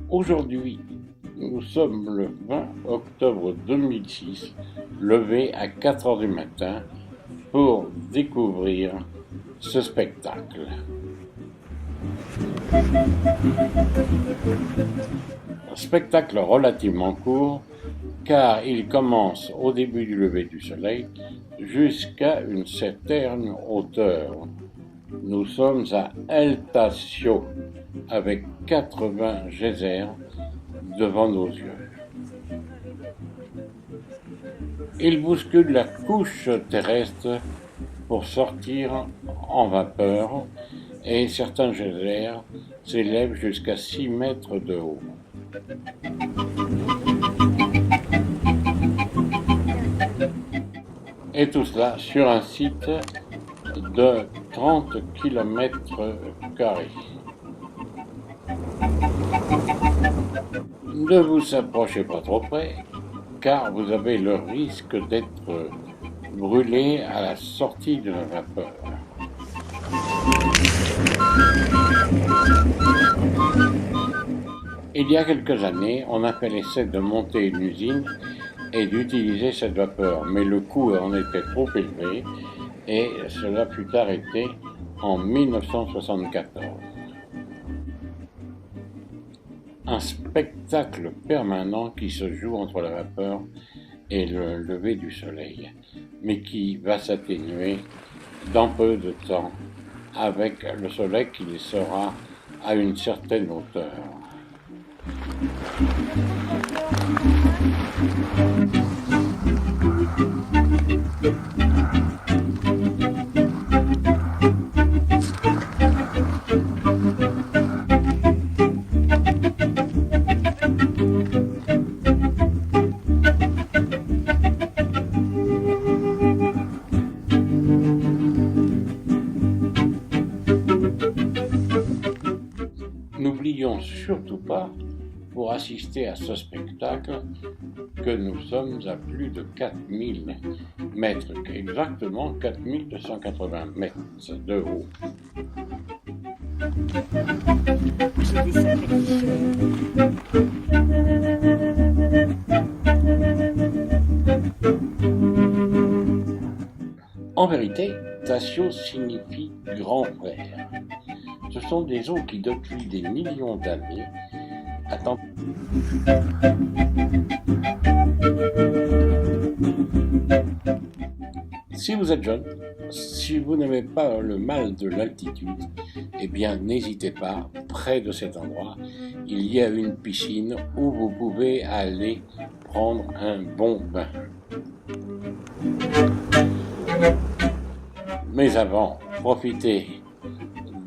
Aujourd'hui, nous sommes le 20 octobre 2006, levé à 4 heures du matin pour découvrir ce spectacle. Un spectacle relativement court car il commence au début du lever du soleil jusqu'à une certaine hauteur. Nous sommes à El Tacio avec 80 geysers devant nos yeux. Il bouscule la couche terrestre pour sortir en vapeur et certains geysers s'élèvent jusqu'à 6 mètres de haut. Et tout cela sur un site de 30 km². Ne vous approchez pas trop près, car vous avez le risque d'être brûlé à la sortie de la vapeur. Il y a quelques années, on a fait l'essai de monter une usine et d'utiliser cette vapeur, mais le coût en était trop élevé et cela fut arrêté en 1974. Un spectacle permanent qui se joue entre la vapeur et le lever du soleil, mais qui va s'atténuer dans peu de temps avec le soleil qui sera à une certaine hauteur. N'oublions surtout pas, pour assister à ce spectacle, que nous sommes à plus de 4000 mètres, exactement 4280 mètres de haut. En vérité, Tacio signifie grand frère. Ce sont des eaux qui, depuis des millions d'années, attendent. Si vous êtes jeune, si vous n'avez pas le mal de l'altitude, eh bien n'hésitez pas, près de cet endroit, il y a une piscine où vous pouvez aller prendre un bon bain. Mais avant, profitez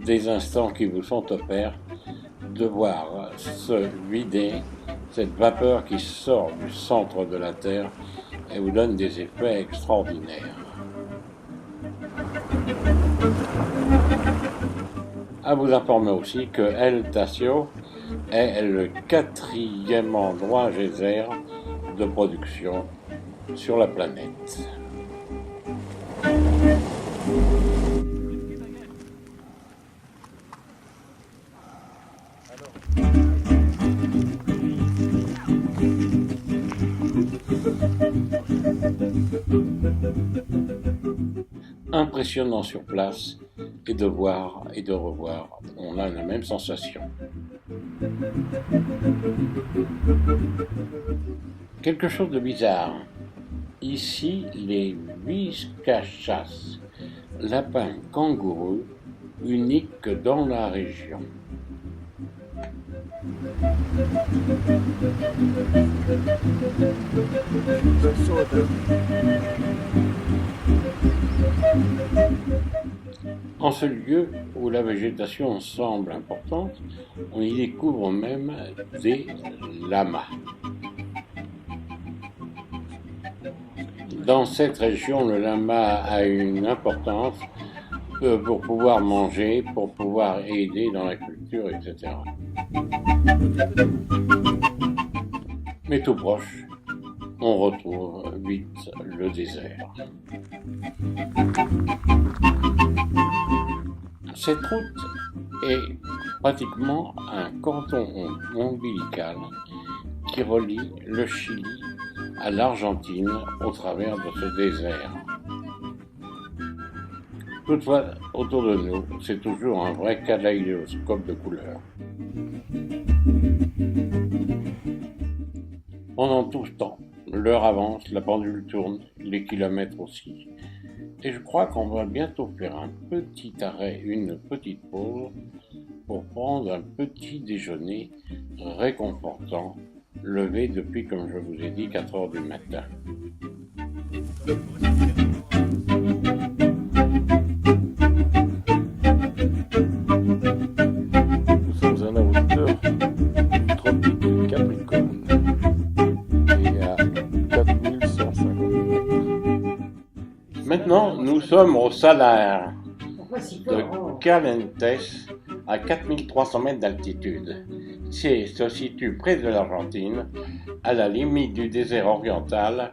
des instants qui vous sont offerts de voir se vider cette vapeur qui sort du centre de la Terre et vous donne des effets extraordinaires. À vous informer aussi que El Tacio est le 4e endroit geyser de production sur la planète. Impressionnant sur place et de voir et de revoir, on a la même sensation. Quelque chose de bizarre. Ici, les Vizcachas, lapins kangourous, uniques dans la région. En ce lieu où la végétation semble importante, on y découvre même des lamas. Dans cette région, le lama a une importance pour pouvoir manger, pour pouvoir aider dans la culture, etc. Mais tout proche, on retrouve vite le désert. Cette route est pratiquement un cordon ombilical qui relie le Chili à l'Argentine au travers de ce désert. Toutefois, autour de nous, c'est toujours un vrai kaléidoscope de couleurs. Pendant tout ce temps, l'heure avance, la pendule tourne, les kilomètres aussi. Et je crois qu'on va bientôt faire un petit arrêt, une petite pause, pour prendre un petit déjeuner réconfortant, levé depuis, comme je vous ai dit, 4 heures du matin. Nous sommes à la hauteur du tropique du Capricorne et à 4150 mètres. Maintenant, nous sommes au salaire de Calentes à 4300 mètres d'altitude. C'est se situe près de l'Argentine, à la limite du désert oriental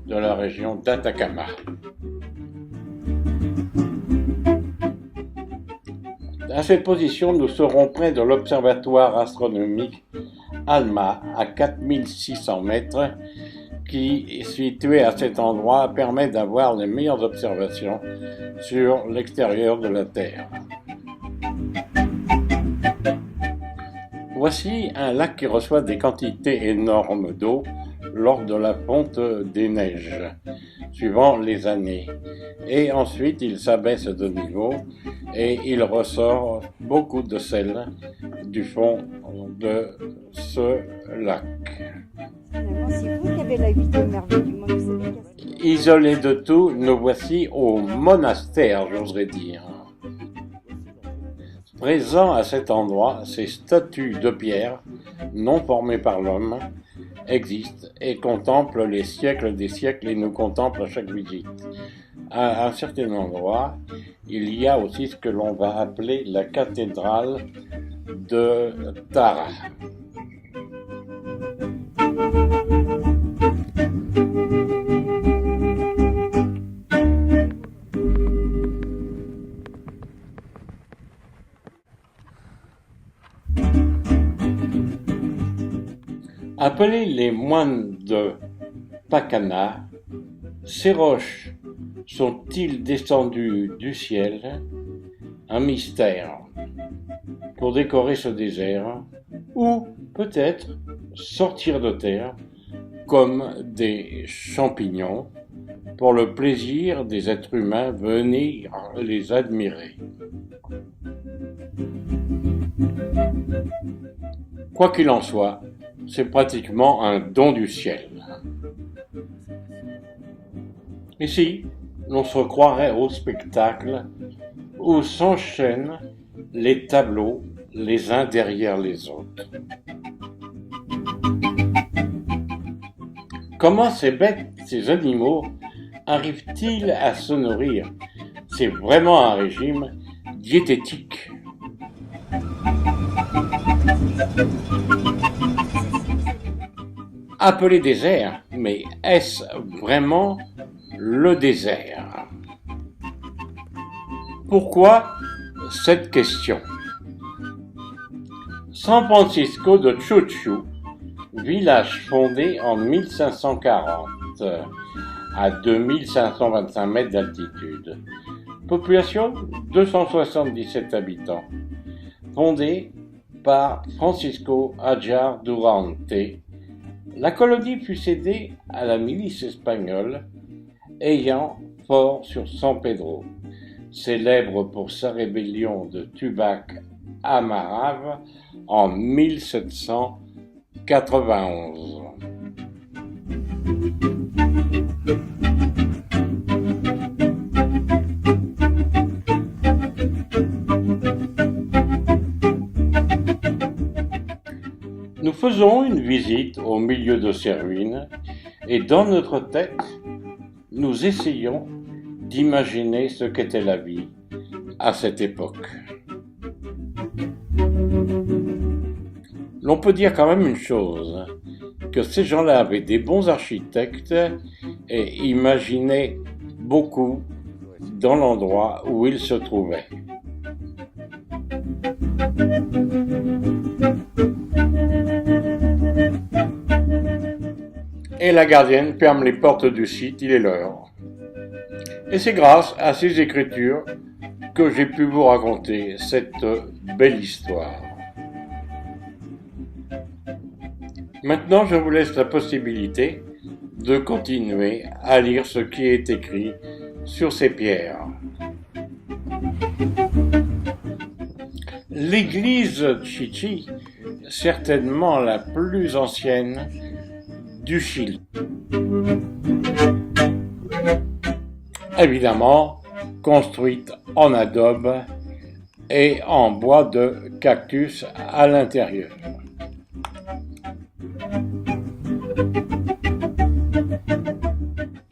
de la région d'Atacama. À cette position, nous serons près de l'observatoire astronomique ALMA à 4600 mètres qui, situé à cet endroit, permet d'avoir les meilleures observations sur l'extérieur de la Terre. Voici un lac qui reçoit des quantités énormes d'eau lors de la fonte des neiges, suivant les années. Et ensuite, il s'abaisse de niveau et il ressort beaucoup de sel du fond de ce lac. C'est vous qui avez la 8e merveille du monde, vous savez. Isolés de tout, nous voici au monastère, j'oserais dire. Présents à cet endroit, ces statues de pierre, non formées par l'homme, existent et contemplent les siècles des siècles et nous contemplent à chaque visite. À un certain endroit, il y a aussi ce que l'on va appeler la cathédrale de Tara. Appelés les moines de Pacana, ces roches sont-ils descendues du ciel? Un mystère pour décorer ce désert, ou peut-être sortir de terre comme des champignons pour le plaisir des êtres humains venir les admirer. Quoi qu'il en soit, c'est pratiquement un don du ciel. Ici, l'on se croirait au spectacle où s'enchaînent les tableaux les uns derrière les autres. Comment ces bêtes, ces animaux, arrivent-ils à se nourrir? C'est vraiment un régime diététique. Appelé désert, mais est-ce vraiment le désert? Pourquoi cette question? San Francisco de Chuchu, village fondé en 1540 à 2525 mètres d'altitude. Population 277 habitants. Fondé par Francisco Ajar Durante. La colonie fut cédée à la milice espagnole ayant fort sur San Pedro, célèbre pour sa rébellion de Tubac Amaral en 1791. Nous faisons une visite au milieu de ces ruines et dans notre tête, nous essayons d'imaginer ce qu'était la vie à cette époque. L'on peut dire quand même une chose, que ces gens-là avaient des bons architectes et imaginaient beaucoup dans l'endroit où ils se trouvaient. et la gardienne ferme les portes du site, il est l'heure. Et c'est grâce à ces écritures que j'ai pu vous raconter cette belle histoire. Maintenant, je vous laisse la possibilité de continuer à lire ce qui est écrit sur ces pierres. L'église Chichi, certainement la plus ancienne du Chili. Évidemment, construite en adobe et en bois de cactus à l'intérieur.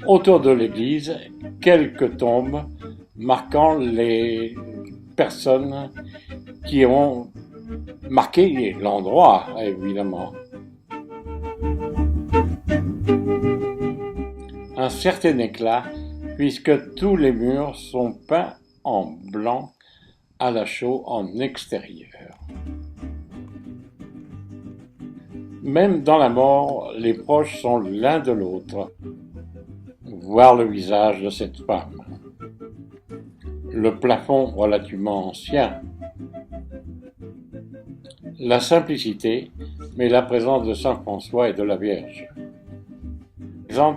Autour de l'église, quelques tombes marquant les personnes qui ont marqué l'endroit, évidemment. Un certain éclat, puisque tous les murs sont peints en blanc à la chaux en extérieur. Même dans la mort, les proches sont l'un de l'autre. Voir le visage de cette femme. Le plafond relativement ancien. La simplicité, mais la présence de Saint François et de la Vierge.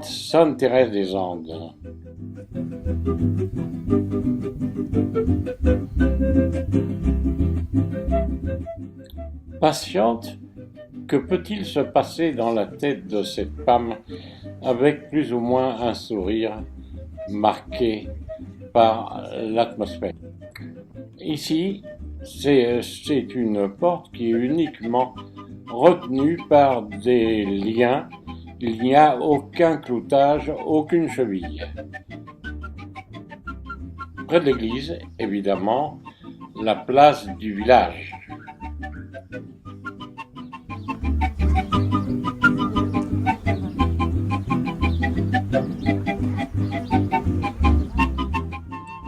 Sainte Thérèse des Andes. Patiente, que peut-il se passer dans la tête de cette femme avec plus ou moins un sourire marqué par l'atmosphère? Ici, c'est une porte qui est uniquement retenue par des liens. Il n'y a aucun cloutage, aucune cheville. Près de l'église, évidemment, la place du village.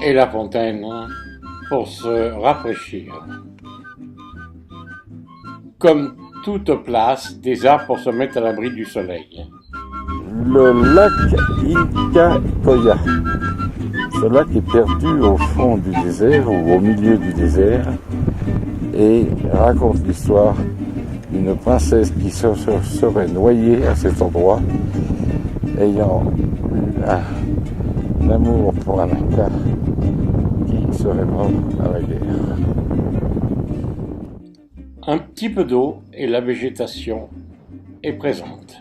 Et la fontaine pour se rafraîchir. Comme toute place, des arbres pour se mettre à l'abri du soleil. Le lac Incacoya. Ce lac est perdu au fond du désert ou au milieu du désert et raconte l'histoire d'une princesse qui serait noyée à cet endroit, ayant eu un amour pour un Inca qui serait mort à la guerre. Un petit peu d'eau et la végétation est présente.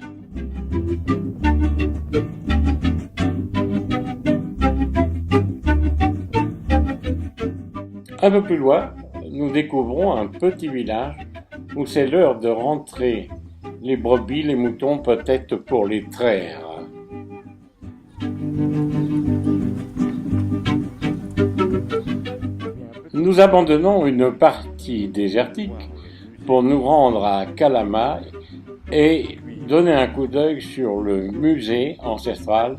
Un peu plus loin, nous découvrons un petit village où c'est l'heure de rentrer les brebis, les moutons, peut-être pour les traire. Nous abandonnons une partie désertique pour nous rendre à Calama et donner un coup d'œil sur le musée ancestral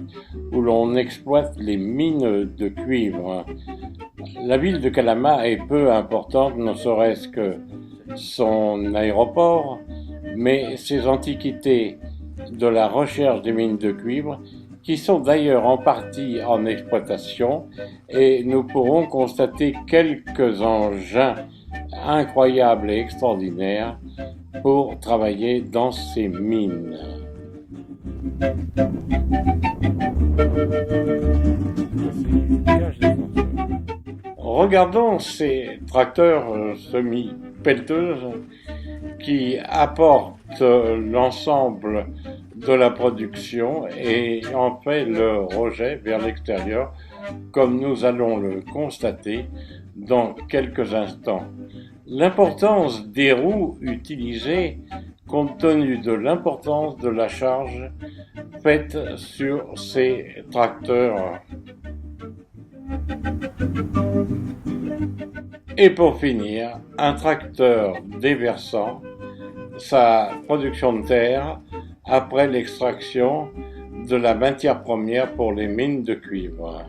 où l'on exploite les mines de cuivre. La ville de Calama est peu importante, ne serait-ce que son aéroport, mais ses antiquités de la recherche des mines de cuivre, qui sont d'ailleurs en partie en exploitation, et nous pourrons constater quelques engins incroyables et extraordinaires pour travailler dans ces mines. Regardons ces tracteurs semi-pelleteuses qui apportent l'ensemble de la production et en fait le rejet vers l'extérieur, comme nous allons le constater dans quelques instants. L'importance des roues utilisées compte tenu de l'importance de la charge faite sur ces tracteurs. Et pour finir, un tracteur déversant sa production de terre après l'extraction de la matière première pour les mines de cuivre.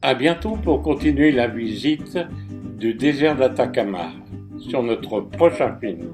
À bientôt pour continuer la visite du désert d'Atacama sur notre prochain film.